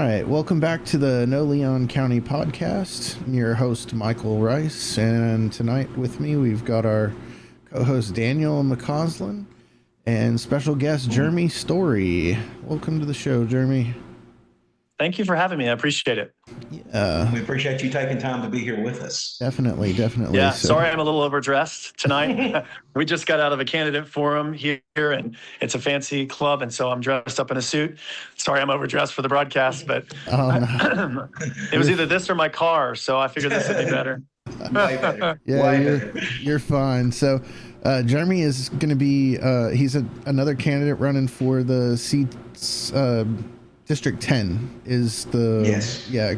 right, welcome back to the No Leon County podcast. I'm your host, Michael Rice, and tonight with me we've got our co-host Daniel McCausland and special guest Jeremy Story. Welcome to the show, Jeremy. Thank you for having me. I appreciate it. Yeah, we appreciate you taking time to be here with us. Definitely. Yeah, sorry I'm a little overdressed tonight. We just got out of a candidate forum here, and it's a fancy club, and so I'm dressed up in a suit. Sorry I'm overdressed for the broadcast, but no. It was either this or my car, so I figured this would be better. Way better. Yeah, you're fine. So Jeremy is going to be, he's another candidate running for the seats, District 10 is the... Yes. Yeah.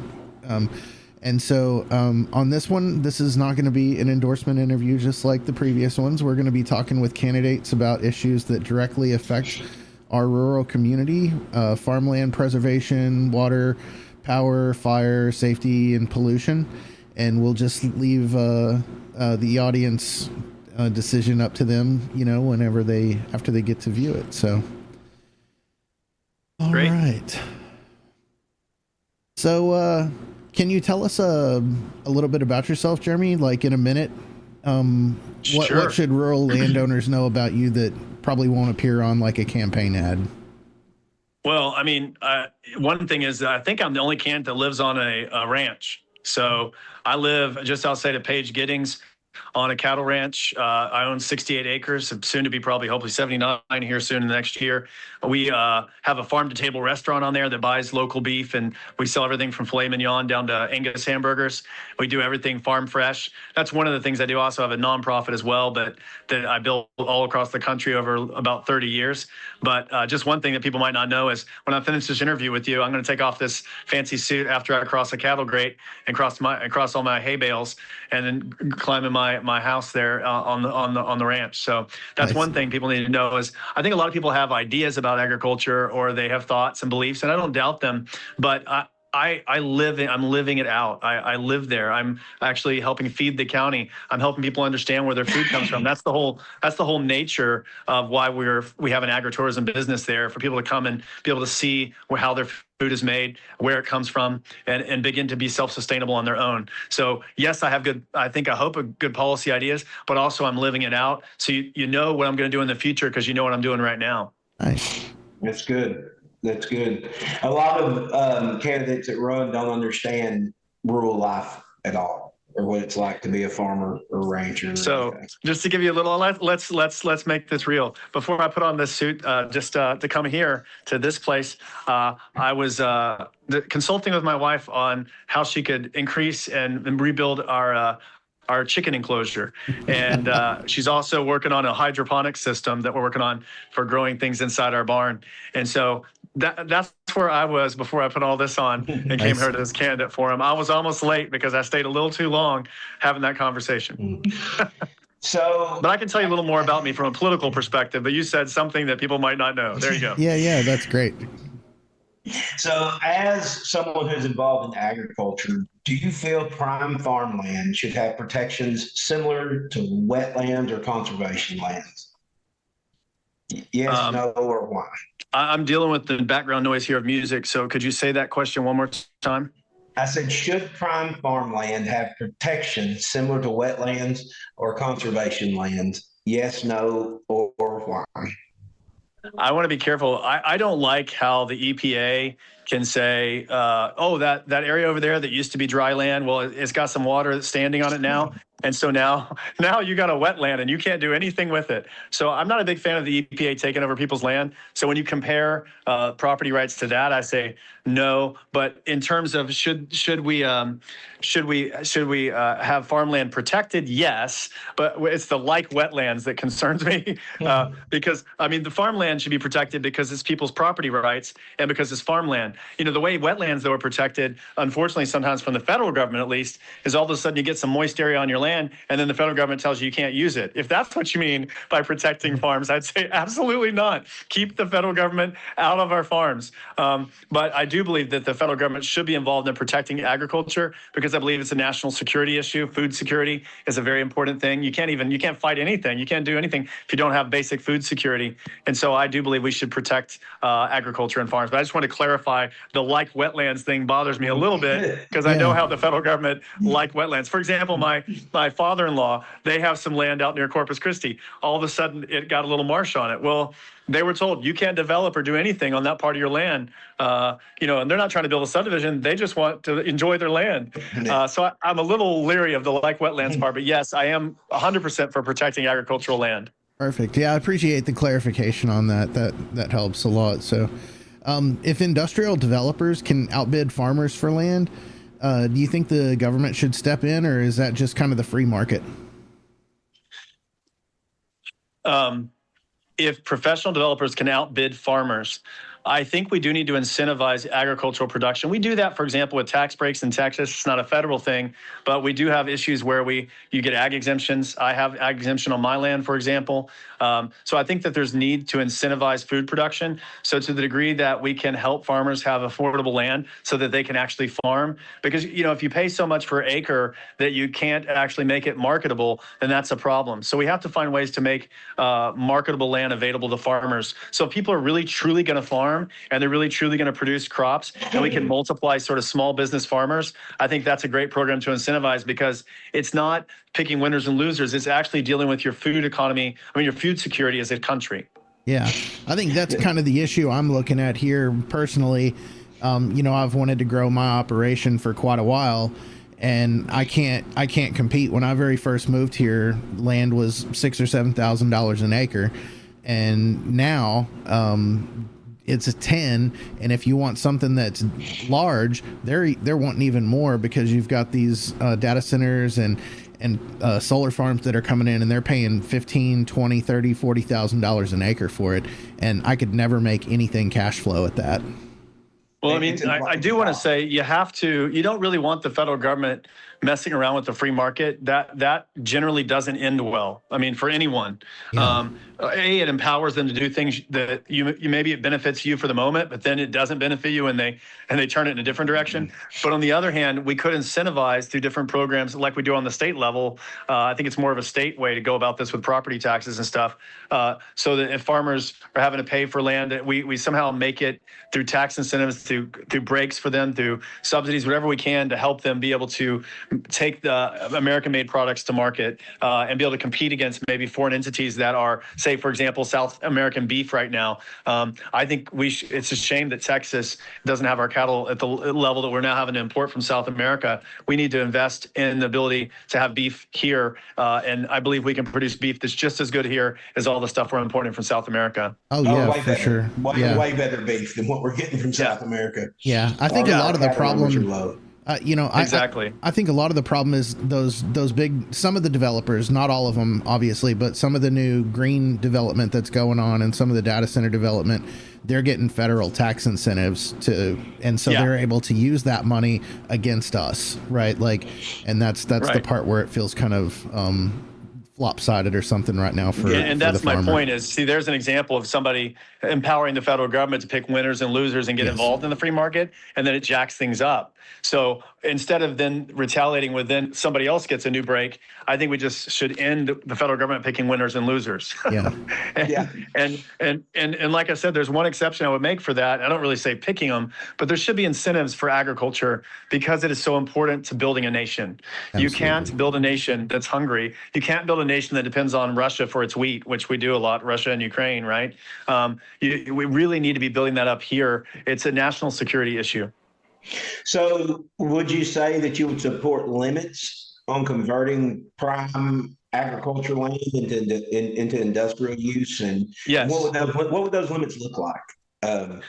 And so on this one, this is not going to be an endorsement interview just like the previous ones. We're going to be talking with candidates about issues that directly affect our rural community, farmland preservation, water, power, fire, safety, and pollution. And we'll just leave the audience decision up to them, whenever after they get to view it. So... All Great. right. So, can you tell us a little bit about yourself, Jeremy? Like in a minute, Sure. What should rural landowners know about you that probably won't appear on like a campaign ad? Well, I mean, one thing is I think I'm the only candidate that lives on a ranch. So I live just outside of Page Giddings on a cattle ranch. I own 68 acres, soon to be probably hopefully 79 here soon in the next year. We have a farm to table restaurant on there that buys local beef, and we sell everything from filet mignon down to Angus hamburgers. We do everything farm fresh. That's one of the things I do. I also have a nonprofit as well, but that I built all across the country over about 30 years. But just one thing that people might not know is when I finish this interview with you, I'm going to take off this fancy suit after I cross a cattle grate and cross all my hay bales, and then climb in my house there on the ranch. So that's Nice. one thing people need to know is I think a lot of people have ideas about agriculture, or they have thoughts and beliefs, and I don't doubt them, but I'm living it out. I live there. I'm actually helping feed the county. I'm helping people understand where their food comes from. That's the whole nature of why we have an agritourism business there, for people to come and be able to see how their food is made, where it comes from, and begin to be self-sustainable on their own. So yes, I have I hope good policy ideas, but also I'm living it out. So you know what I'm going to do in the future because you know what I'm doing right now. Nice. That's good. That's good. A lot of candidates that run don't understand rural life at all, or what it's like to be a farmer or rancher. So just to give you a little, let's make this real. Before I put on this suit, just to come here to this place, I was consulting with my wife on how she could increase and rebuild our chicken enclosure. And she's also working on a hydroponic system that we're working on for growing things inside our barn. And so that's where I was before I put all this on and came here to this candidate forum. I was almost late because I stayed a little too long having that conversation. But I can tell you a little more about me from a political perspective, but you said something that people might not know. There you go. Yeah, that's great. So as someone who's involved in agriculture, do you feel prime farmland should have protections similar to wetlands or conservation lands? Yes, no, or why? I'm dealing with the background noise here of music, so could you say that question one more time? I said, should prime farmland have protection similar to wetlands or conservation lands? Yes, no, or why? I want to be careful. I don't like how the EPA can say, oh, that area over there that used to be dry land, well, it's got some water that's standing on it now. And so now you got a wetland and you can't do anything with it. So I'm not a big fan of the EPA taking over people's land. So when you compare property rights to that, I say no. But in terms of should we have farmland protected? Yes, but it's the like wetlands that concerns me because I mean the farmland should be protected because it's people's property rights and because it's farmland. You know, the way wetlands though are protected, unfortunately sometimes from the federal government at least, is all of a sudden you get some moist area on your land, and then the federal government tells you can't use it. If that's what you mean by protecting farms, I'd say absolutely not. Keep the federal government out of our farms. But I do believe that the federal government should be involved in protecting agriculture because I believe it's a national security issue. Food security is a very important thing. You can't fight anything. You can't do anything if you don't have basic food security. And so I do believe we should protect agriculture and farms. But I just want to clarify the like wetlands thing bothers me a little bit because I know how the federal government like wetlands. For example, my father-in-law, they have some land out near Corpus Christi. All of a sudden, it got a little marsh on it. Well, they were told you can't develop or do anything on that part of your land, and they're not trying to build a subdivision. They just want to enjoy their land. So I'm a little leery of the like wetlands part, but yes, I am 100% for protecting agricultural land. Perfect. Yeah, I appreciate the clarification on that. That helps a lot. So if industrial developers can outbid farmers for land, do you think the government should step in, or is that just kind of the free market? If professional developers can outbid farmers, I think we do need to incentivize agricultural production. We do that, for example, with tax breaks in Texas. It's not a federal thing, but we do have issues where you get ag exemptions. I have ag exemption on my land, for example. So I think that there's need to incentivize food production. So to the degree that we can help farmers have affordable land so that they can actually farm, because if you pay so much per acre that you can't actually make it marketable, then that's a problem. So we have to find ways to make marketable land available to farmers. So if people are really truly going to farm and they're really truly going to produce crops, and we can multiply sort of small business farmers, I think that's a great program to incentivize, because it's not picking winners and losers. It's actually dealing with your food economy, your food security as a country. Yeah, I think that's kind of the issue I'm looking at here personally. I've wanted to grow my operation for quite a while, and I can't compete. When I very first moved here, land was $6,000 or $7,000 an acre, and now it's a 10. And if you want something that's large, they're wanting even more, because you've got these data centers and solar farms that are coming in, and they're paying $15,000, $20,000, $30,000, $40,000 an acre for it. And I could never make anything cash flow at that. Well, I do want to say you don't really want the federal government messing around with the free market. That generally doesn't end well. For anyone. Yeah. It empowers them to do things that maybe it benefits you for the moment, but then it doesn't benefit you, and they turn it in a different direction. But on the other hand, we could incentivize through different programs like we do on the state level. I think it's more of a state way to go about this with property taxes and stuff. So that if farmers are having to pay for land, that we somehow make it through tax incentives, through breaks for them, through subsidies, whatever we can to help them be able to take the American-made products to market and be able to compete against maybe foreign entities that are, say, for example, South American beef right now. I think it's a shame that Texas doesn't have our cattle at the level that we're now having to import from South America. We need to invest in the ability to have beef here, and I believe we can produce beef that's just as good here as all the stuff we're importing from South America. Oh yeah, way for better. sure. Way better beef than what we're getting from South America. Yeah, I think a lot of the problem. Exactly. I think a lot of the problem is some of the developers, not all of them, obviously, but some of the new green development that's going on and some of the data center development, they're getting federal tax incentives and so they're able to use that money against us, right? And that's right. The part where it feels kind of lopsided or something right now and that's my point is, there's an example of somebody empowering the federal government to pick winners and losers and get involved in the free market, and then it jacks things up. So instead of then retaliating with then somebody else gets a new break, I think we just should end the federal government picking winners and losers. And like I said, there's one exception I would make for that. I don't really say picking them, but there should be incentives for agriculture because it is so important to building a nation. Absolutely. You can't build a nation that's hungry. You can't build a nation that depends on Russia for its wheat, which we do a lot, Russia and Ukraine, right? We really need to be building that up here. It's a national security issue. So would you say that you would support limits on converting prime agriculture land into industrial use? And yes. What would those limits look like?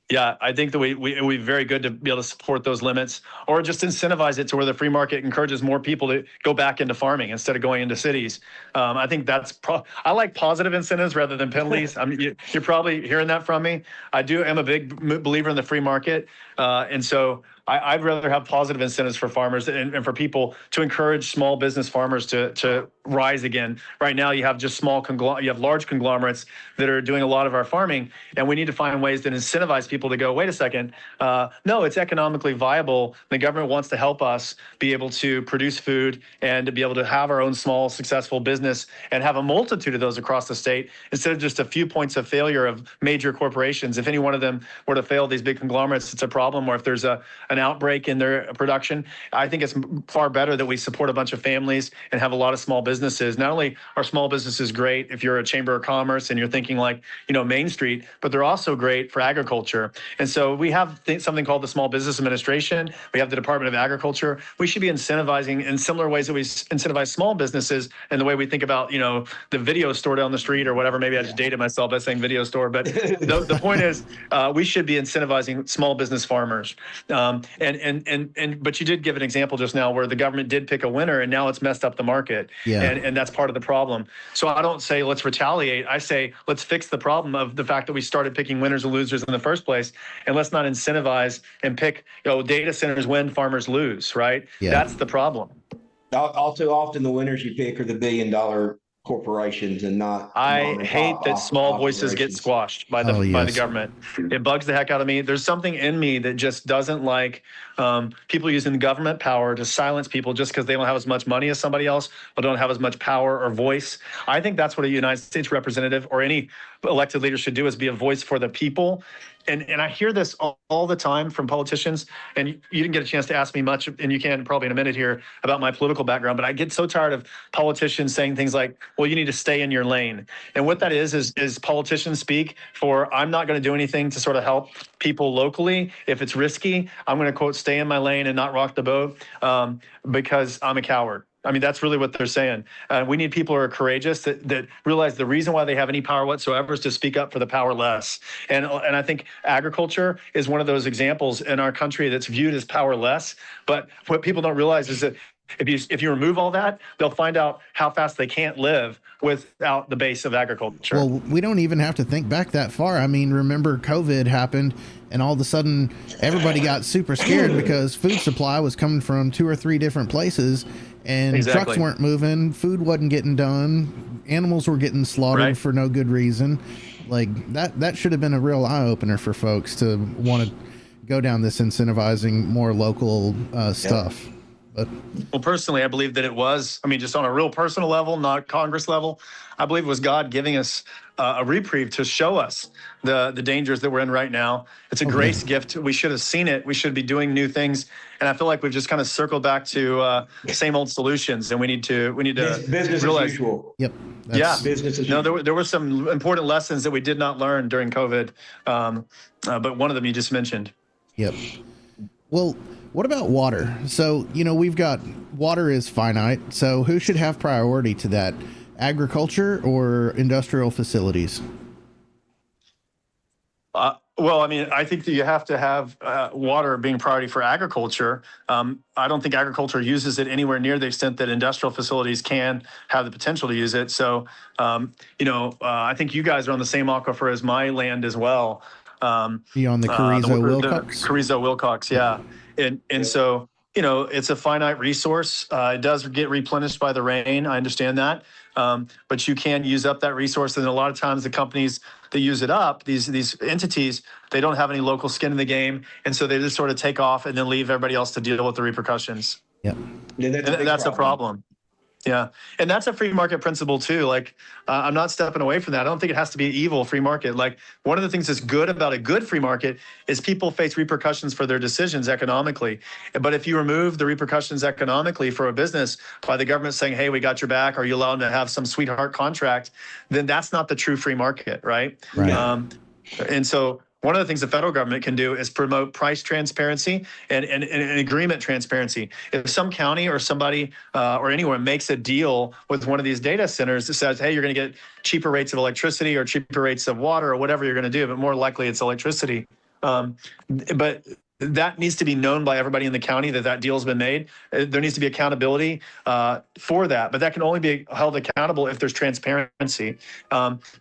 Yeah, I think that it would be very good to be able to support those limits, or just incentivize it to where the free market encourages more people to go back into farming instead of going into cities. I think that's I like positive incentives rather than penalties. You're probably hearing that from me. I am a big believer in the free market. And so I'd rather have positive incentives for farmers and for people to encourage small business farmers to rise again. Right now, you have just you have large conglomerates that are doing a lot of our farming, and we need to find ways to incentivize people to go, wait a second, no, it's economically viable. The government wants to help us be able to produce food and to be able to have our own small, successful business and have a multitude of those across the state instead of just a few points of failure of major corporations. If any one of them were to fail, these big conglomerates, it's a problem. Or if there's an outbreak in their production, I think it's far better that we support a bunch of families and have a lot of small businesses. Not only are small businesses great if you're a chamber of commerce and you're thinking like, Main Street, but they're also great for agriculture. And so we have something called the Small Business Administration. We have the Department of Agriculture. We should be incentivizing in similar ways that we incentivize small businesses and the way we think about, the video store down the street or whatever. Maybe I just dated myself by saying video store, but the point is we should be incentivizing small business farmers. But you did give an example just now where the government did pick a winner and now it's messed up the market. Yeah. And that's part of the problem. So I don't say let's retaliate. I say let's fix the problem of the fact that we started picking winners and losers in the first place, and let's not incentivize and pick, data centers win, farmers lose, right? Yeah. That's the problem. All too often, the winners you pick are the billion-dollar corporations and not. I hate that small voices get squashed by the government. It bugs the heck out of me. There's something in me that just doesn't like people using government power to silence people just because they don't have as much money as somebody else or don't have as much power or voice. I think that's what a United States representative or any elected leader should do, is be a voice for the people. And I hear this all the time from politicians, and you didn't get a chance to ask me much, and you can probably in a minute here, about my political background, but I get so tired of politicians saying things like, well, you need to stay in your lane. And what that is politicians speak for, I'm not going to do anything to sort of help people locally. If it's risky, I'm going to, quote, stay in my lane and not rock the boat because I'm a coward. I mean, that's really what they're saying. We need people who are courageous that realize the reason why they have any power whatsoever is to speak up for the powerless. And I think agriculture is one of those examples in our country that's viewed as powerless. But what people don't realize is that if you remove all that, they'll find out how fast they can't live without the base of agriculture. Well, we don't even have to think back that far. I mean, remember COVID happened and all of a sudden everybody got super scared because food supply was coming from 2 or 3 different places and trucks weren't moving, food wasn't getting done, animals were getting slaughtered for no good reason. Like that should have been a real eye opener for folks to want to go down this incentivizing more local stuff. Well, personally, I believe that it was, just on a real personal level, not Congress level, I believe it was God giving us a reprieve to show us the dangers that we're in right now. It's a grace gift. We should have seen it. We should be doing new things. And I feel like we've just kind of circled back to same old solutions. And we need to business realize. As usual. Yep. Business as usual. No, there were some important lessons that we did not learn during COVID. But one of them you just mentioned. Yep. Well, what about water? So, we've got water is finite. So who should have priority to that? Agriculture or industrial facilities? Well, I think that you have to have water being priority for agriculture. I don't think agriculture uses it anywhere near the extent that industrial facilities can have the potential to use it. So, I think you guys are on the same aquifer as my land as well. You on the Carrizo-Wilcox? Carrizo-Wilcox, yeah. And so, it's a finite resource. It does get replenished by the rain. I understand that. But you can use up that resource. And a lot of times the companies that use it up, these entities, they don't have any local skin in the game. And so they just sort of take off and then leave everybody else to deal with the repercussions. Yep. Yeah, that's a problem. Yeah. And that's a free market principle too. Like, I'm not stepping away from that. I don't think it has to be evil free market. Like, one of the things that's good about a good free market is people face repercussions for their decisions economically. But if you remove the repercussions economically for a business by the government saying, hey, we got your back, or you allow them to have some sweetheart contract, then that's not the true free market, right? And so one of the things the federal government can do is promote price transparency and agreement transparency. If some county or somebody or anyone makes a deal with one of these data centers that says, hey, you're going to get cheaper rates of electricity or cheaper rates of water or whatever you're going to do, but more likely it's electricity. But that needs to be known by everybody in the county that that deal's been made. There needs to be accountability for that, but that can only be held accountable if there's transparency.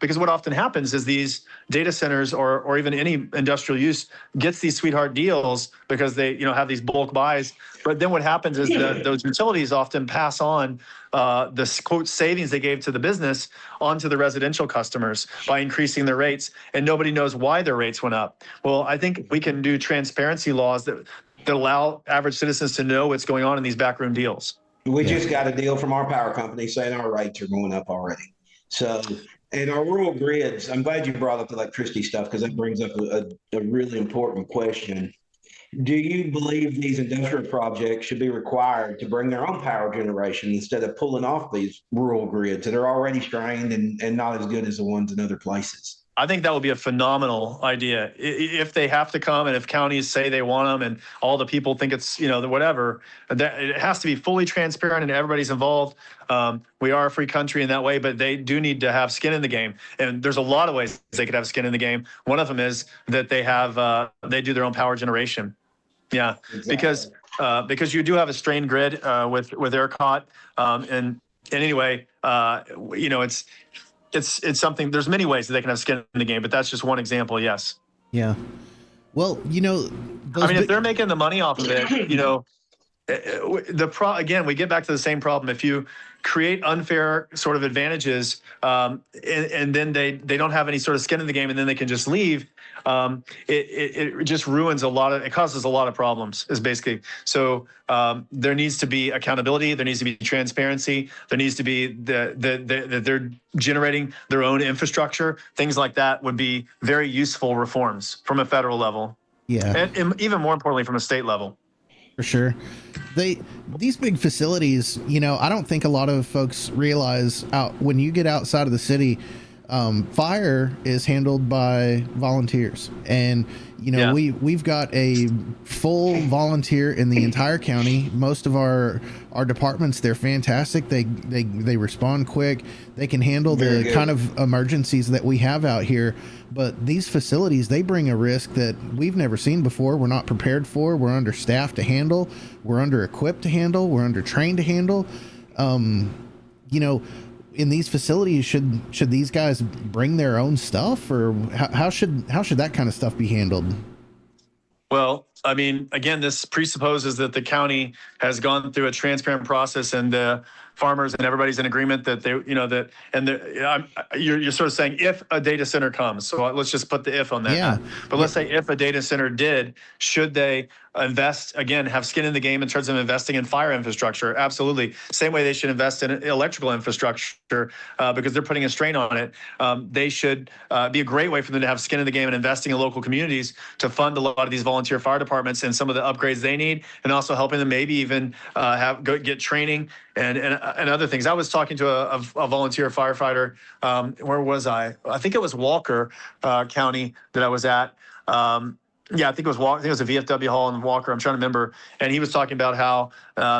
Because what often happens is these data centers or even any industrial use gets these sweetheart deals because they have these bulk buys. But then what happens is those utilities often pass on the quote savings they gave to the business onto the residential customers by increasing their rates, and nobody knows why their rates went up. Well, I think we can do transparency laws that allow average citizens to know what's going on in these backroom deals. We just got a deal from our power company saying our rates are going up already. So, and our rural grids, I'm glad you brought up the electricity stuff because that brings up a really important question. Do you believe these industrial projects should be required to bring their own power generation instead of pulling off these rural grids that are already strained and not as good as the ones in other places? I think that would be a phenomenal idea if they have to come, and if counties say they want them, and all the people think it's whatever. That it has to be fully transparent and everybody's involved. We are a free country in that way, but they do need to have skin in the game. And there's a lot of ways they could have skin in the game. One of them is that they do their own power generation. Yeah, exactly. Because you do have a strained grid with ERCOT, and anyway, it's something. There's many ways that they can have skin in the game, but that's just one example. Yes. Yeah. Well, if they're making the money off of it, again, we get back to the same problem. If you create unfair sort of advantages, and then they don't have any sort of skin in the game, and then they can just leave, it just ruins it causes a lot of problems, is basically. So there needs to be accountability, there needs to be transparency, there needs to be that they're generating their own infrastructure. Things like that would be very useful reforms from a federal level. Yeah. And even more importantly, from a state level. For sure. These big facilities, I don't think a lot of folks realize when you get outside of the city, fire is handled by volunteers, and we've got a full volunteer in the entire county. Most of our departments, they're fantastic. They respond quick. They can handle the kind of emergencies that we have out here. But these facilities, they bring a risk that we've never seen before. We're not prepared for. We're understaffed to handle. We're under equipped to handle. We're under trained to handle. In these facilities, should these guys bring their own stuff, or how should that kind of stuff be handled? Well, again, this presupposes that the county has gone through a transparent process, and the farmers and everybody's in agreement that you're sort of saying if a data center comes. So let's just put the if on that. Yeah. But let's say if a data center did, should they invest, again, have skin in the game in terms of investing in fire infrastructure? Absolutely. Same way they should invest in electrical infrastructure because they're putting a strain on it. They should be a great way for them to have skin in the game and investing in local communities to fund a lot of these volunteer fire departments and some of the upgrades they need, and also helping them maybe even get training and other things. I was talking to a volunteer firefighter. Where was I? I think it was Walker County that I was at. I think it was Walker. I think it was a VFW hall in Walker. I'm trying to remember. And he was talking about how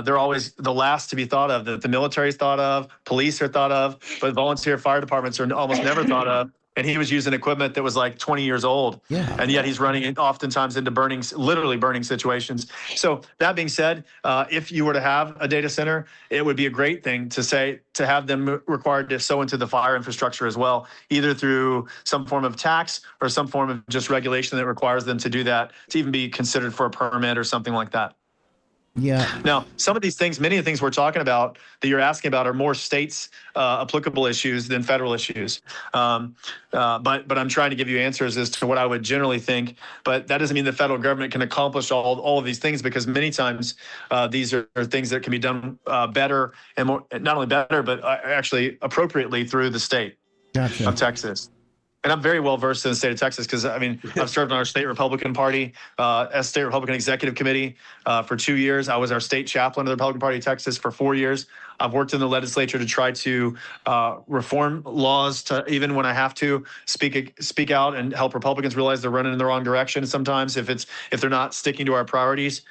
they're always the last to be thought of, that the military is thought of, police are thought of, but volunteer fire departments are almost never thought of. And he was using equipment that was like 20 years old. Yeah. And yet he's running it oftentimes into literally burning situations. So that being said, if you were to have a data center, it would be a great thing to have them required to sow into the fire infrastructure as well, either through some form of tax or some form of just regulation that requires them to do that, to even be considered for a permit or something like that. Yeah. Now, some of these things, many of the things we're talking about that you're asking about are more states applicable issues than federal issues. But I'm trying to give you answers as to what I would generally think. But that doesn't mean the federal government can accomplish all of these things, because many times these are things that can be done better and more, not only better, but actually appropriately through the state of Texas. And I'm very well versed in the state of Texas because, I've served on our state Republican Party, as state Republican Executive Committee for 2 years. I was our state chaplain of the Republican Party of Texas for 4 years. I've worked in the legislature to try to reform laws, to even when I have to speak out and help Republicans realize they're running in the wrong direction sometimes if they're not sticking to our priorities.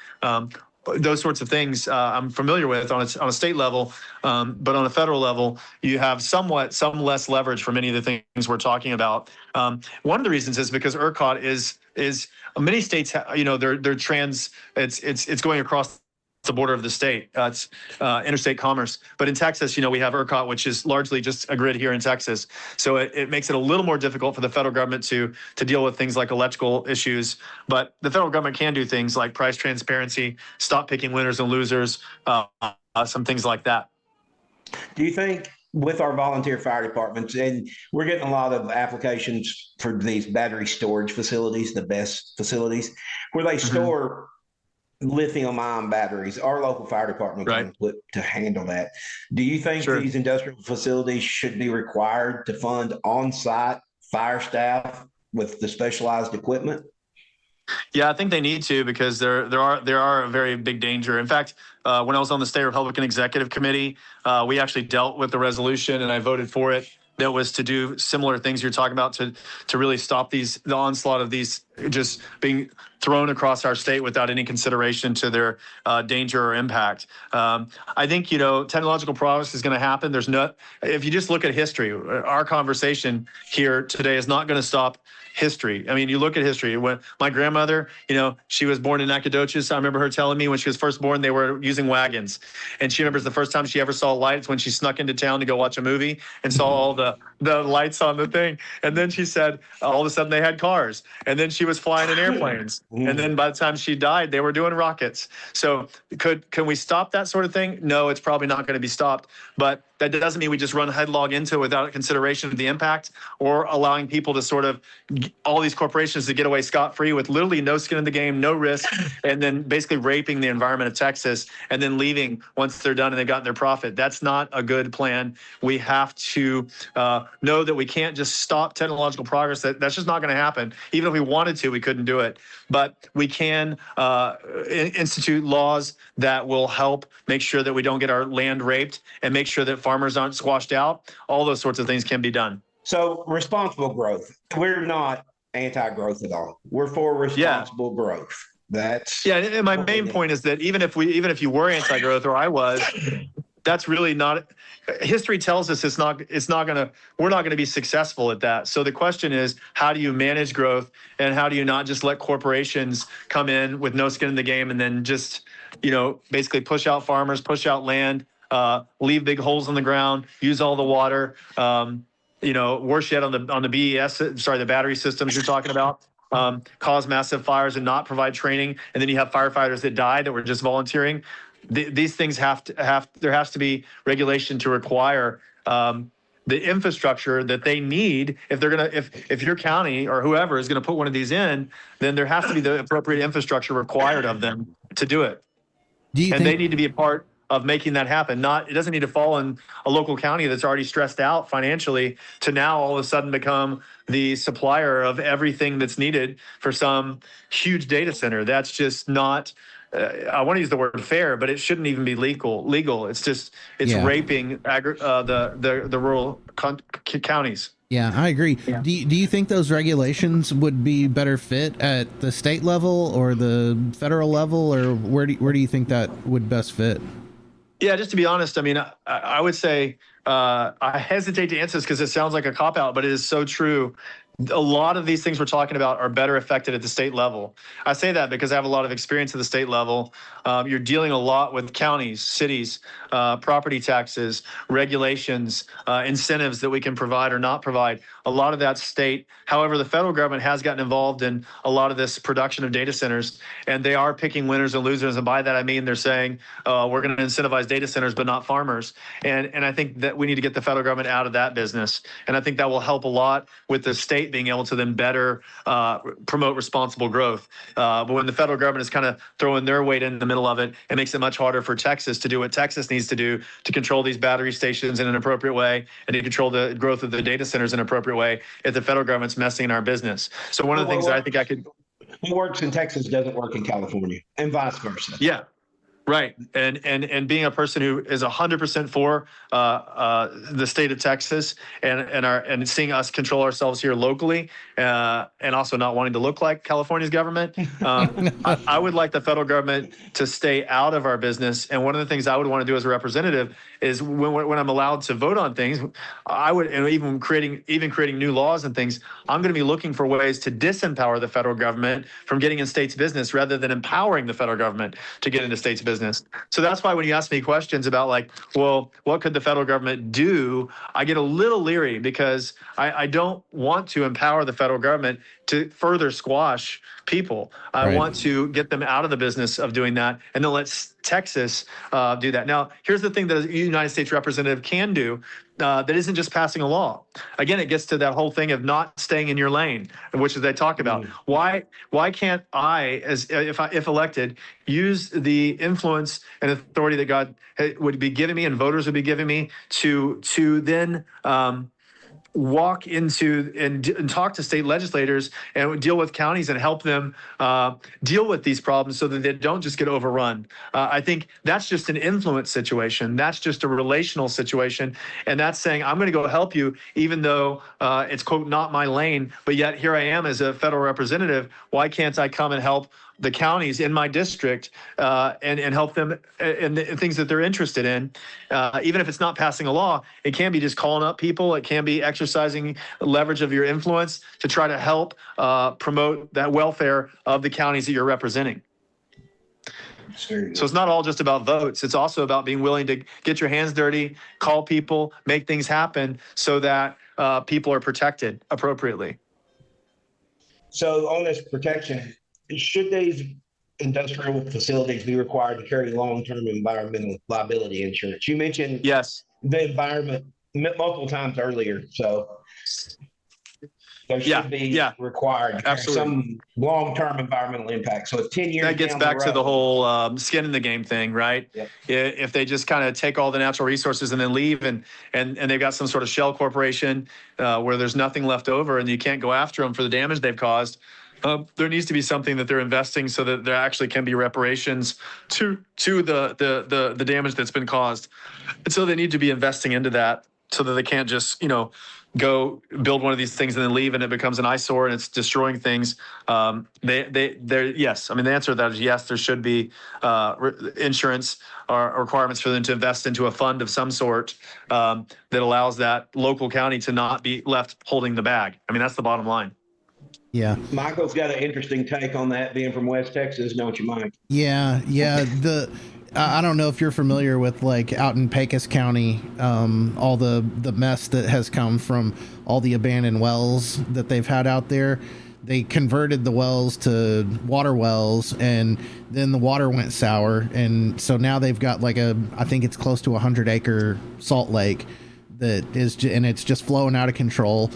Those sorts of things I'm familiar with on a state level, but on a federal level, you have some less leverage for many of the things we're talking about. One of the reasons is because ERCOT is is many states, they're trans. It's going across the border of the state. It's interstate commerce. But in Texas, we have ERCOT, which is largely just a grid here in Texas. So it makes it a little more difficult for the federal government to deal with things like electrical issues. But the federal government can do things like price transparency, stop picking winners and losers, some things like that. Do you think with our volunteer fire departments, and we're getting a lot of applications for these battery storage facilities, the BESS facilities, where they store lithium-ion batteries, our local fire department Right. can equipped to handle that. Do you think Sure. these industrial facilities should be required to fund on-site fire staff with the specialized equipment? Yeah, I think they need to, because there are a very big danger. In fact, when I was on the state Republican Executive Committee, we actually dealt with the resolution, and I voted for it. That was to do similar things you're talking about to really stop the onslaught of these just being thrown across our state without any consideration to their danger or impact. I think technological progress is going to happen. If you just look at history, our conversation here today is not going to stop history. I mean, you look at history. When my grandmother, she was born in Nacogdoches. I remember her telling me when she was first born, they were using wagons. And she remembers the first time she ever saw lights when she snuck into town to go watch a movie and saw all the lights on the thing. And then she said, all of a sudden they had cars. And then she was flying in airplanes. And then by the time she died, they were doing rockets. So can we stop that sort of thing? No, it's probably not going to be stopped. But that doesn't mean we just run headlong into it without consideration of the impact, or allowing people to sort of, all these corporations to get away scot-free with literally no skin in the game, no risk, and then basically raping the environment of Texas and then leaving once they're done and they've gotten their profit. That's not a good plan. We have to know that we can't just stop technological progress. That's just not going to happen. Even if we wanted to, we couldn't do it. But we can institute laws that will help make sure that we don't get our land raped and make sure that farmers aren't squashed out. All those sorts of things can be done. So responsible growth. We're not anti-growth at all. We're for responsible growth. And my main point is that even if you were anti-growth, or I was, that's really not. History tells us we're not gonna be successful at that. So the question is, how do you manage growth, and how do you not just let corporations come in with no skin in the game and then just basically push out farmers, push out land, leave big holes in the ground, use all the water, worse yet on the the battery systems you're talking about, cause massive fires and not provide training, and then you have firefighters that die that were just volunteering. These things there has to be regulation to require the infrastructure that they need. If your county or whoever is gonna put one of these in, then there has to be the appropriate infrastructure required of them to do it. They need to be a part of making that happen. It doesn't need to fall in a local county that's already stressed out financially to now all of a sudden become the supplier of everything that's needed for some huge data center. That's just not, I want to use the word fair, but it shouldn't even be legal. It's raping the rural counties. Yeah, I agree. Yeah. Do you think those regulations would be better fit at the state level or the federal level, or where do you think that would best fit? Yeah, just to be honest, I mean, I would say I hesitate to answer this because it sounds like a cop-out, but it is so true. A lot of these things we're talking about are better affected at the state level. I say that because I have a lot of experience at the state level. You're dealing a lot with counties, cities, property taxes, regulations, incentives that we can provide or not provide. A lot of that state. However, the federal government has gotten involved in a lot of this production of data centers, and they are picking winners and losers. And by that, I mean they're saying we're going to incentivize data centers, but not farmers. And I think that we need to get the federal government out of that business. And I think that will help a lot with the state being able to then better promote responsible growth. But when the federal government is kind of throwing their weight in the middle of it, it makes it much harder for Texas to do what Texas needs to do to control these battery stations in an appropriate way and to control the growth of the data centers in an appropriate way if the federal government's messing in our business. So one of the things that I think I could... What works in Texas doesn't work in California, and vice versa. Yeah. Right. And being a person who is 100% for the state of Texas and seeing us control ourselves here locally, and also not wanting to look like California's government, I would like the federal government to stay out of our business. And one of the things I would want to do as a representative is when I'm allowed to vote on things, I would, and even creating new laws and things, I'm going to be looking for ways to disempower the federal government from getting in states' business rather than empowering the federal government to get into states' business. So that's why when you ask me questions about like, well, what could the federal government do? I get a little leery because I don't want to empower the federal government to further squash people. I Right. want to get them out of the business of doing that and then let Texas do that. Now, here's the thing that a United States representative can do that isn't just passing a law. Again, it gets to that whole thing of not staying in your lane, which is they talk about. Why can't I, as if elected, use the influence and authority that God would be giving me and voters would be giving me to then walk into and talk to state legislators and deal with counties and help them deal with these problems so that they don't just get overrun. I think that's just an influence situation. That's just a relational situation. And that's saying, I'm going to go help you, even though it's, quote, not my lane, but yet here I am as a federal representative. Why can't I come and help the counties in my district and help them in the things that they're interested in? Even if it's not passing a law, it can be just calling up people. It can be exercising leverage of your influence to try to help promote that welfare of the counties that you're representing. So it's not all just about votes. It's also about being willing to get your hands dirty, call people, make things happen so that people are protected appropriately. So on this protection, should these industrial facilities be required to carry long-term environmental liability insurance? You mentioned Yes. the environment multiple times earlier, so there should be required to carry some long-term environmental impact. So it's 10 years. That gets back to the whole skin in the game thing, right? Yep. If they just kind of take all the natural resources and then leave and they've got some sort of shell corporation where there's nothing left over and you can't go after them for the damage they've caused, there needs to be something that they're investing so that there actually can be reparations to the damage that's been caused. And so they need to be investing into that so that they can't just, go build one of these things and then leave and it becomes an eyesore and it's destroying things. Yes. I mean, the answer to that is yes, there should be insurance or requirements for them to invest into a fund of some sort that allows that local county to not be left holding the bag. I mean, that's the bottom line. Yeah. Michael's got an interesting take on that, being from West Texas, don't you, Mike? Yeah. I don't know if you're familiar with like out in Pecos County, all the mess that has come from all the abandoned wells that they've had out there. They converted the wells to water wells and then the water went sour. And so now they've got like I think it's close to 100-acre salt lake that is, and it's just flowing out of control.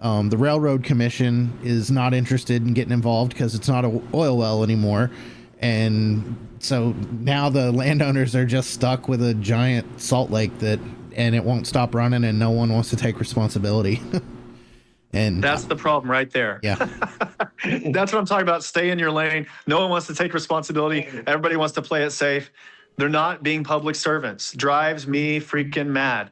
The Railroad Commission is not interested in getting involved because it's not an oil well anymore. And so now the landowners are just stuck with a giant salt lake and it won't stop running and no one wants to take responsibility. And that's the problem right there. Yeah. That's what I'm talking about. Stay in your lane. No one wants to take responsibility. Everybody wants to play it safe. They're not being public servants. Drives me freaking mad.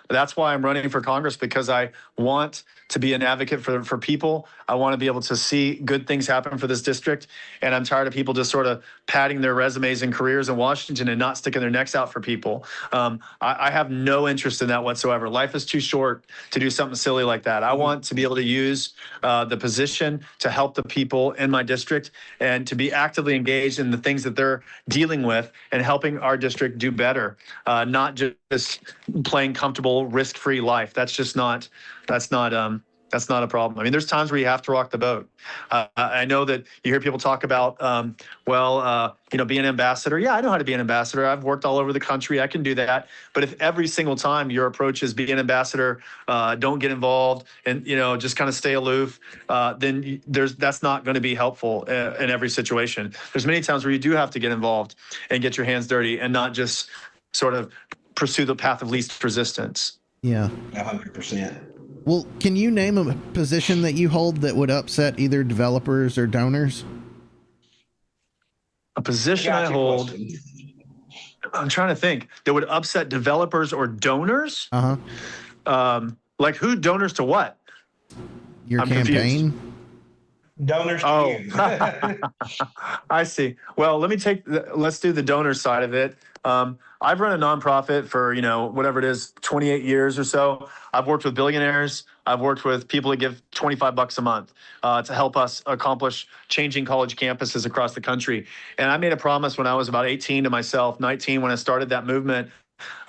That's why I'm running for Congress, because I want to be an advocate for people. I want to be able to see good things happen for this district. And I'm tired of people just sort of padding their resumes and careers in Washington and not sticking their necks out for people. I have no interest in that whatsoever. Life is too short to do something silly like that. I want to be able to use the position to help the people in my district and to be actively engaged in the things that they're dealing with and helping our district do better, not just playing comfortable, risk-free life. That's not a problem. I mean, there's times where you have to rock the boat. I know that you hear people talk about, be an ambassador. Yeah, I know how to be an ambassador. I've worked all over the country. I can do that. But if every single time your approach is be an ambassador, don't get involved and, just kind of stay aloof, then that's not going to be helpful in every situation. There's many times where you do have to get involved and get your hands dirty and not just sort of pursue the path of least resistance. Yeah. 100%. Well, can you name a position that you hold that would upset either developers or donors? A position I hold. I'm trying to think that would upset developers or donors. Like who donors to what? Your I'm campaign. confused. Donors to Oh, you. I see. Well, let's do the donor side of it. I've run a nonprofit for, whatever it is, 28 years or so. I've worked with billionaires. I've worked with people that give $25 a month to help us accomplish changing college campuses across the country. And I made a promise when I was about 18 to myself, 19, when I started that movement.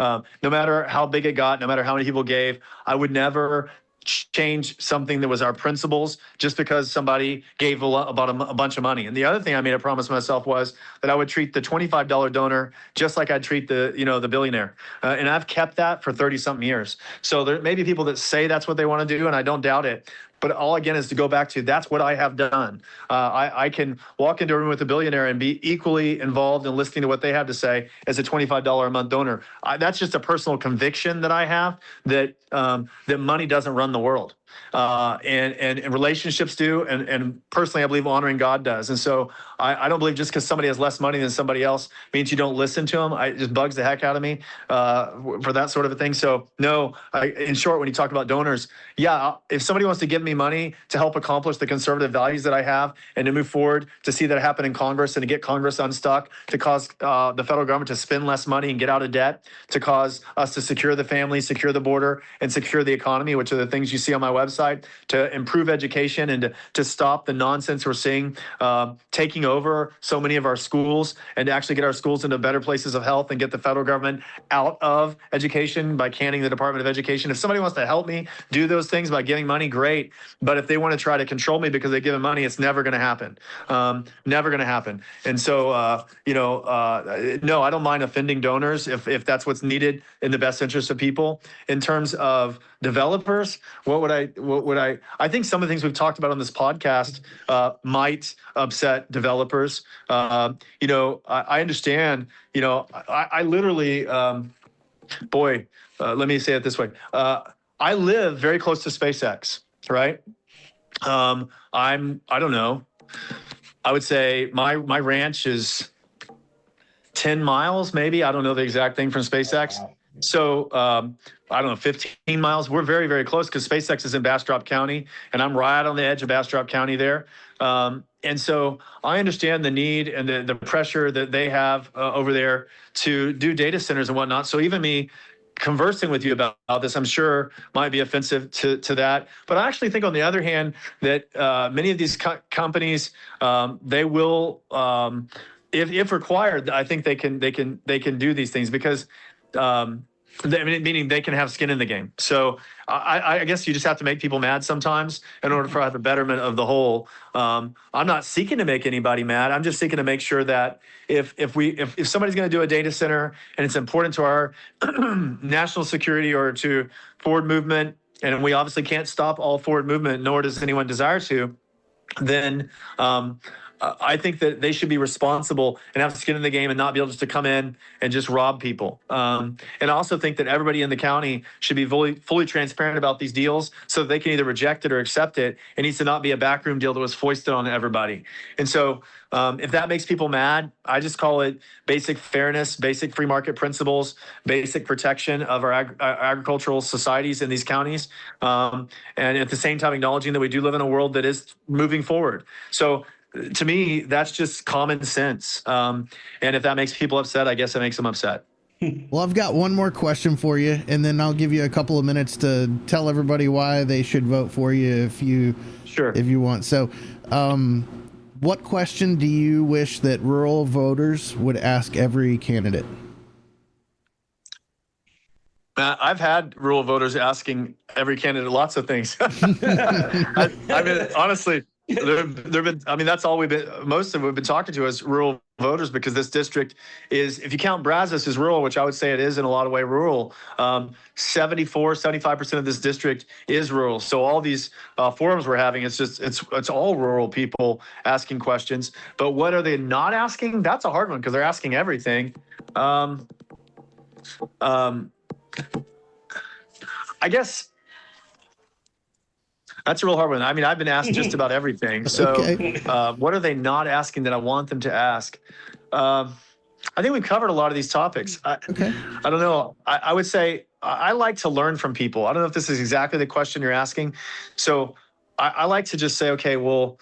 No matter how big it got, no matter how many people gave, I would never change something that was our principles just because somebody gave about a bunch of money. And the other thing I made a promise myself was that I would treat the $25 donor just like I'd treat the billionaire. And I've kept that for 30 something years. So there may be people that say that's what they want to do, and I don't doubt it. But all again is to go back to that's what I have done. I can walk into a room with a billionaire and be equally involved in listening to what they have to say as a $25 a month donor. That's just a personal conviction that I have that that money doesn't run the world. And relationships do, and personally, I believe honoring God does. And so I don't believe just because somebody has less money than somebody else means you don't listen to them. It just bugs the heck out of me for that sort of a thing. So no, in short, when you talk about donors, yeah, if somebody wants to give me money to help accomplish the conservative values that I have and to move forward, to see that happen in Congress and to get Congress unstuck, to cause the federal government to spend less money and get out of debt, to cause us to secure the family, secure the border, and secure the economy, which are the things you see on my website, to improve education and to stop the nonsense we're seeing taking over so many of our schools, and to actually get our schools into better places of health and get the federal government out of education by canning the Department of Education. If somebody wants to help me do those things by giving money, great. But if they want to try to control me because they give them money, it's never going to happen. Never going to happen. And so, no, I don't mind offending donors if that's what's needed in the best interest of people. In terms of developers, I think some of the things we've talked about on this podcast might upset developers. I understand, I literally, let me say it this way. I live very close to SpaceX, right? I don't know. I would say my ranch is 10 miles, maybe. I don't know the exact thing from SpaceX. So I don't know, 15 miles. We're very, very close because SpaceX is in Bastrop County, and I'm right on the edge of Bastrop County there. And so I understand the need and the pressure that they have over there to do data centers and whatnot. So even me conversing with you about this, I'm sure might be offensive to that. But I actually think, on the other hand, that many of these companies, they will, if required, I think they can do these things because. Meaning they can have skin in the game. So I guess you just have to make people mad sometimes in order for the betterment of the whole. I'm not seeking to make anybody mad. I'm just seeking to make sure that if somebody's going to do a data center and it's important to our national security or to forward movement, and we obviously can't stop all forward movement, nor does anyone desire to, then I think that they should be responsible and have skin in the game and not be able just to come in and just rob people. And I also think that everybody in the county should be fully transparent about these deals so that they can either reject it or accept it. It needs to not be a backroom deal that was foisted on everybody. And so if that makes people mad, I just call it basic fairness, basic free market principles, basic protection of our agricultural societies in these counties. And at the same time, acknowledging that we do live in a world that is moving forward. So to me, that's just common sense. And if that makes people upset, I guess it makes them upset. Well, I've got one more question for you, and then I'll give you a couple of minutes to tell everybody why they should vote for you if you want. So, what question do you wish that rural voters would ask every candidate? I've had rural voters asking every candidate lots of things. I mean, honestly, there've been, that's all most of we've been talking to is rural voters, because this district is, if you count Brazos as rural, which I would say it is in a lot of way rural, 75% of this district is rural. So all these forums we're having, it's all rural people asking questions. But what are they not asking? That's a hard one, because they're asking everything. I guess that's a real hard one. I mean, I've been asked just about everything. So Okay. what are they not asking that I want them to ask? I think we've covered a lot of these topics. Okay. I don't know. I would say I like to learn from people. I don't know if this is exactly the question you're asking. So I like to just say, okay, well,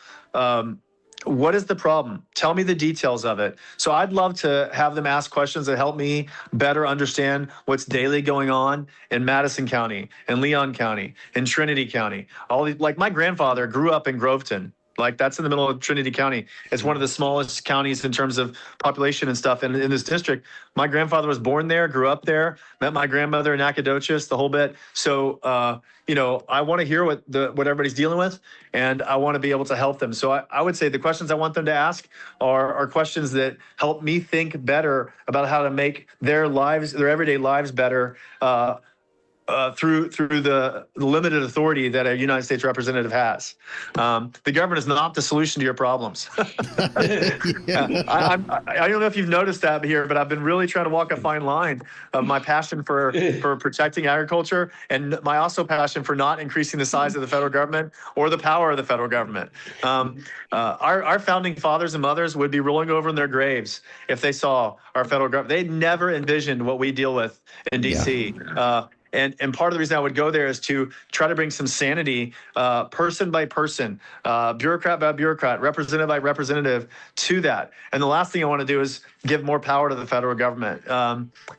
what is the problem? Tell me the details of it. So I'd love to have them ask questions that help me better understand what's daily going on in Madison County, in Leon County, in Trinity County. Like my grandfather grew up in Groveton. Like that's in the middle of Trinity County. It's one of the smallest counties in terms of population and stuff in this district. My grandfather was born there, grew up there, met my grandmother in Nacogdoches, the whole bit. So, I want to hear what everybody's dealing with, and I want to be able to help them. So I would say the questions I want them to ask are questions that help me think better about how to make their everyday lives better, through the limited authority that a United States representative has. The government is not the solution to your problems. I don't know if you've noticed that here, but I've been really trying to walk a fine line of my passion for protecting agriculture and my also passion for not increasing the size of the federal government or the power of the federal government. Our founding fathers and mothers would be rolling over in their graves if they saw our federal government. They never envisioned what we deal with in DC. Yeah. And part of the reason I would go there is to try to bring some sanity, person by person, bureaucrat by bureaucrat, representative by representative to that. And the last thing I want to do is give more power to the federal government.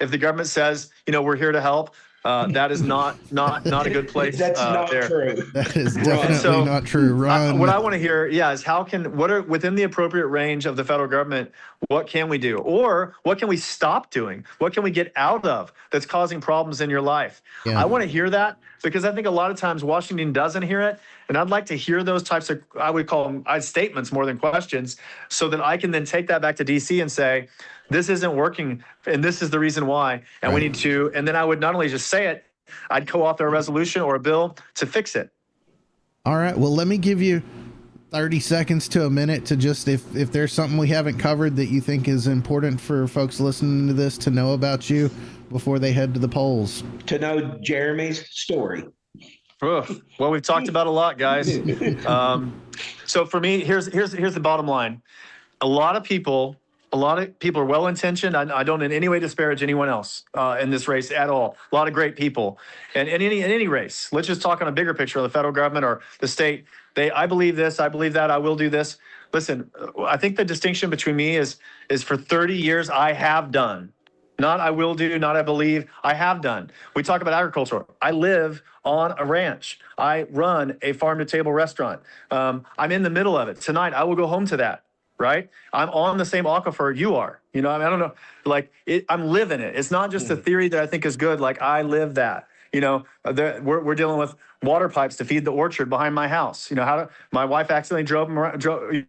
If the government says, we're here to help, that is not a good place. That's not there. true. That is definitely not true. Ron. What I want to hear, is what are within the appropriate range of the federal government, what can we do? Or what can we stop doing? What can we get out of that's causing problems in your life? Yeah. I want to hear that because I think a lot of times Washington doesn't hear it. And I'd like to hear those types of, I would call them statements more than questions, so that I can then take that back to DC and say, this isn't working, and this is the reason why, and we need to, and then I would not only just say it, I'd co-author a resolution or a bill to fix it. All right, well, let me give you 30 seconds to a minute to just, if there's something we haven't covered that you think is important for folks listening to this to know about you before they head to the polls. To know Jeremy's story. Well, we've talked about a lot, guys. So for me, here's the bottom line. A lot of people are well-intentioned. I don't in any way disparage anyone else in this race at all. A lot of great people. And in any race, let's just talk on a bigger picture of the federal government or the state. I believe this, I believe that, I will do this. Listen, I think the distinction between me is for 30 years, I have done. Not I will do, not I believe, I have done. We talk about agriculture. I live on a ranch. I run a farm-to-table restaurant. I'm in the middle of it. Tonight, I will go home to that. Right? I'm on the same aquifer you are. I don't know. I'm living it. It's not just a theory that I think is good. Like I live that. We're dealing with water pipes to feed the orchard behind my house. My wife accidentally drove them around.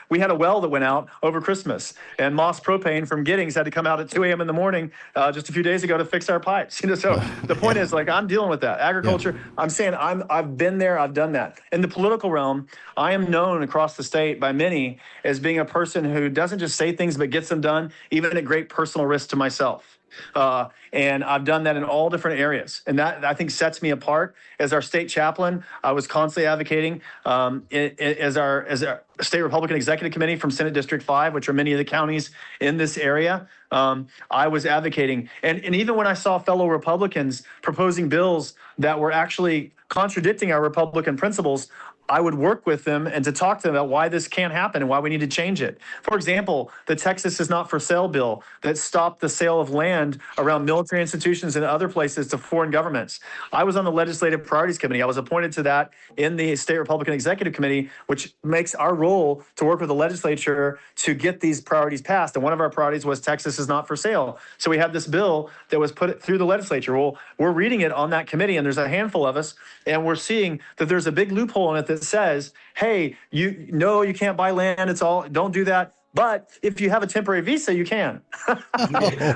We had a well that went out over Christmas, and Moss Propane from Giddings had to come out at 2 a.m. in the morning just a few days ago to fix our pipes. So the point is, I'm dealing with that. Agriculture, I'm saying I've been there, I've done that. In the political realm, I am known across the state by many as being a person who doesn't just say things but gets them done, even at great personal risk to myself. And I've done that in all different areas. And that, I think, sets me apart. As our state chaplain, I was constantly advocating as our state Republican Executive Committee from Senate District 5, which are many of the counties in this area. I was advocating. And even when I saw fellow Republicans proposing bills that were actually contradicting our Republican principles, I would work with them and to talk to them about why this can't happen and why we need to change it. For example, the Texas is not for sale bill that stopped the sale of land around military institutions and other places to foreign governments. I was on the Legislative Priorities Committee. I was appointed to that in the State Republican Executive Committee, which makes our role to work with the legislature to get these priorities passed. And one of our priorities was Texas is not for sale. So we have this bill that was put through the legislature. Well, we're reading it on that committee, and there's a handful of us, and we're seeing that there's a big loophole in it that says, hey, you can't buy land. Don't do that. But if you have a temporary visa, you can.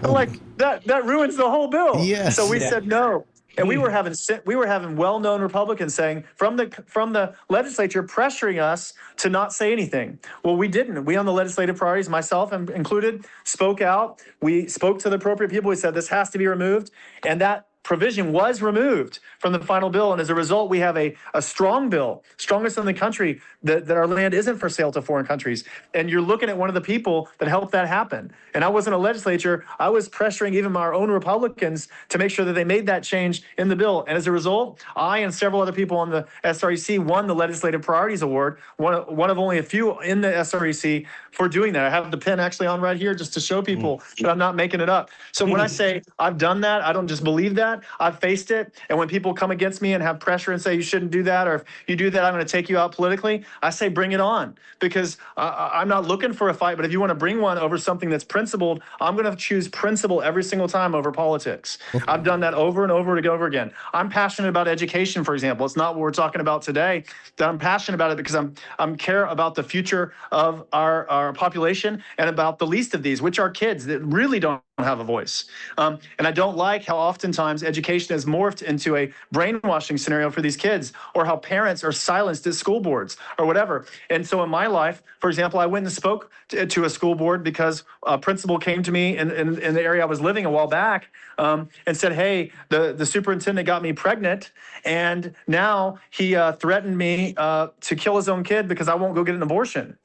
Like that ruins the whole bill. Yes. So we said no. And we were having well-known Republicans saying from the legislature pressuring us to not say anything. Well, we didn't. We on the legislative priorities, myself included, spoke out. We spoke to the appropriate people. We said this has to be removed, and that provision was removed from the final bill. And as a result, we have a strong bill, strongest in the country, that our land isn't for sale to foreign countries. And you're looking at one of the people that helped that happen. And I wasn't a legislature. I was pressuring even our own Republicans to make sure that they made that change in the bill. And as a result, I and several other people on the SREC won the Legislative Priorities Award, one of only a few in the SREC for doing that. I have the pen actually on right here just to show people that I'm not making it up. So when I say I've done that, I don't just believe that, I've faced it. And when people come against me and have pressure and say you shouldn't do that, or if you do that, I'm going to take you out politically, I say bring it on, because I'm not looking for a fight. But if you want to bring one over something that's principled, I'm going to choose principle every single time over politics. I've done that over and over and over again. I'm passionate about education, for example. It's not what we're talking about today. That I'm passionate about it because I'm care about the future of our population and about the least of these, which are kids that really don't have a voice. And I don't like how oftentimes education has morphed into a brainwashing scenario for these kids, or how parents are silenced at school boards or whatever. And so in my life, for example, I went and spoke to a school board because a principal came to me in the area I was living a while back and said, hey, the superintendent got me pregnant, and now he threatened me to kill his own kid because I won't go get an abortion.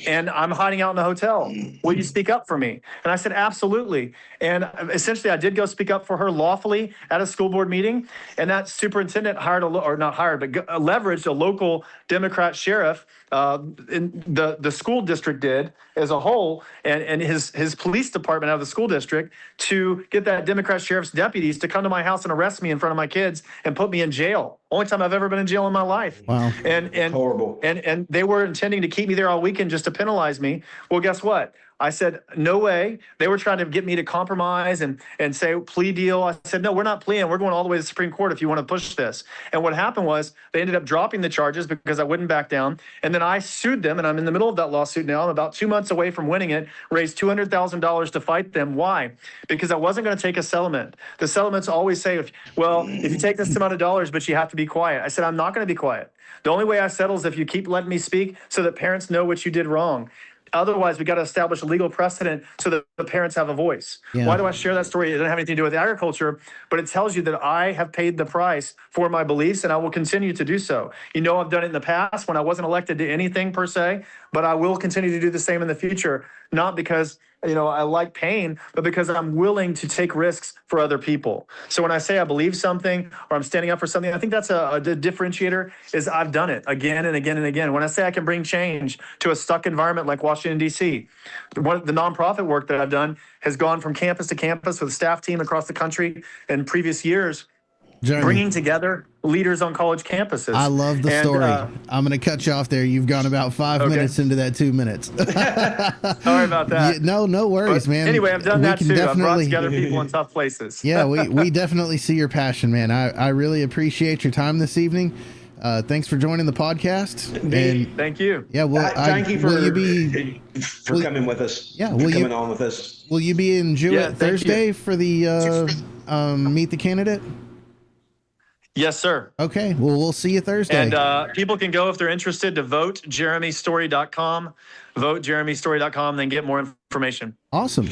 And I'm hiding out in a hotel. Will you speak up for me? And I said, absolutely. And essentially, I did go speak up for her lawfully at a school board meeting. And that superintendent leveraged a local Democrat sheriff, in the school district did as a whole, and his police department out of the school district, to get that Democrat sheriff's deputies to come to my house and arrest me in front of my kids and put me in jail. Only time I've ever been in jail in my life. Wow. And Horrible. And they were intending to keep me there all weekend just to penalize me. Well, guess what? I said, no way. They were trying to get me to compromise and say plea deal. I said, no, we're not pleading. We're going all the way to the Supreme Court if you want to push this. And what happened was they ended up dropping the charges because I wouldn't back down. And then I sued them, and I'm in the middle of that lawsuit now. I'm about 2 months away from winning it, raised $200,000 to fight them. Why? Because I wasn't going to take a settlement. The settlements always say, if you take this amount of dollars, but you have to be quiet. I said, I'm not going to be quiet. The only way I settle is if you keep letting me speak so that parents know what you did wrong. Otherwise, we got to establish a legal precedent so that the parents have a voice. Yeah. Why do I share that story? It doesn't have anything to do with agriculture, but it tells you that I have paid the price for my beliefs, and I will continue to do so. You know, I've done it in the past when I wasn't elected to anything per se, but I will continue to do the same in the future, not because I like pain, but because I'm willing to take risks for other people. So when I say I believe something or I'm standing up for something, I think that's a differentiator, is I've done it again and again and again. When I say I can bring change to a stuck environment like Washington, D.C., the nonprofit work that I've done has gone from campus to campus with a staff team across the country in previous years, bringing together leaders on college campuses. I love the story. I'm going to cut you off there. You've gone about 5 minutes into that 2 minutes. Sorry about that. No worries, man. Anyway, I've done that too. I've brought together people in tough places. Yeah, we definitely see your passion, man. I really appreciate your time this evening. Thanks for joining the podcast. And thank you. Yeah, well, thank you for coming with us. Yeah, coming on with us. Will you be in Jewett Thursday for the Meet the Candidate? Yes, sir. Okay. Well, we'll see you Thursday. And people can go, if they're interested, to votejeremystory.com, votejeremystory.com, then get more information. Awesome.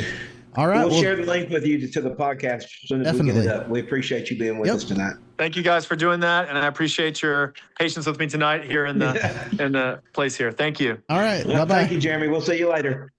All right. We'll share the link with you to the podcast as soon as we get it up. We appreciate you being with us tonight. Thank you guys for doing that. And I appreciate your patience with me tonight here in the place here. Thank you. All right. Bye-bye. Thank you, Jeremy. We'll see you later.